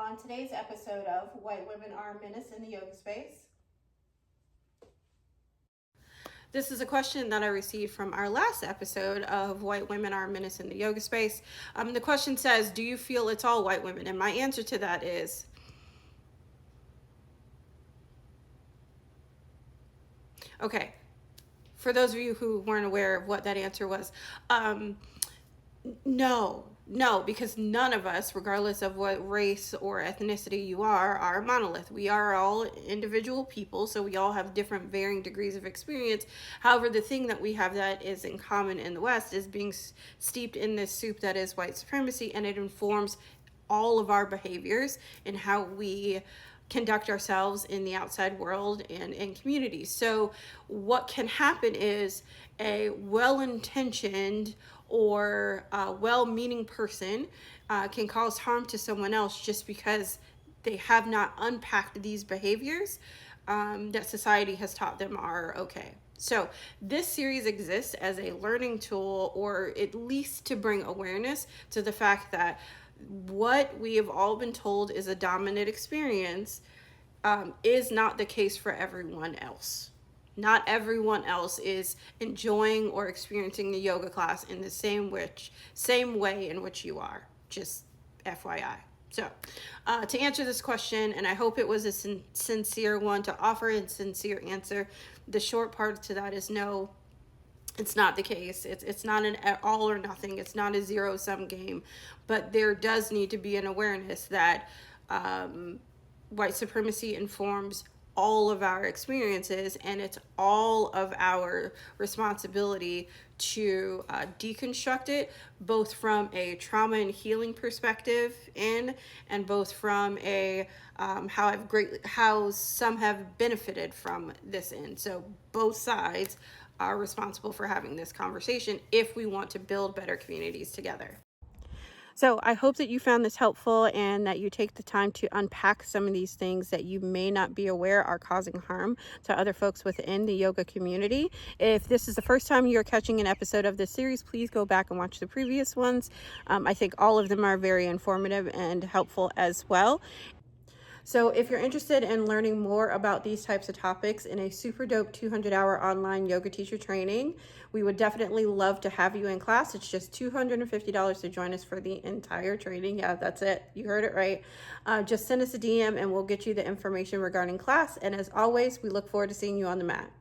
on today's episode of White Women Are a Menace in the Yoga Space. This is a question that I received from our last episode of White Women Are a Menace in the Yoga Space. The question says, do you feel it's all white women? And my answer to that is, okay, for those of you who weren't aware of what that answer was, no, because none of us, regardless of what race or ethnicity you are a monolith. We are all individual people, so we all have different varying degrees of experience. However, the thing that we have that is in common in the West is being steeped in this soup that is white supremacy, and it informs all of our behaviors and how we conduct ourselves in the outside world and in communities. So what can happen is a well-intentioned or well-meaning person can cause harm to someone else just because they have not unpacked these behaviors that society has taught them are okay. So this series exists as a learning tool, or at least to bring awareness to the fact that what we have all been told is a dominant experience is not the case for everyone else. Not everyone else is enjoying or experiencing the yoga class in the same way in which you are. Just FYI. So to answer this question, and I hope it was a sincere one, to offer a sincere answer, the short part to that is no. It's not the case. It's not an all or nothing. It's not a zero-sum game. But there does need to be an awareness that white supremacy informs all of our experiences, and it's all of our responsibility to deconstruct it, both from a trauma and healing perspective and both from a how some have benefited from this end. So both sides are responsible for having this conversation if we want to build better communities together. So I hope that you found this helpful and that you take the time to unpack some of these things that you may not be aware are causing harm to other folks within the yoga community. If this is the first time you're catching an episode of this series, please go back and watch the previous ones. I think all of them are very informative and helpful as well. So if you're interested in learning more about these types of topics in a super dope 200-hour online yoga teacher training, we would definitely love to have you in class. It's just $250 to join us for the entire training. Yeah, that's it. You heard it right. Just send us a DM and we'll get you the information regarding class. And as always, we look forward to seeing you on the mat.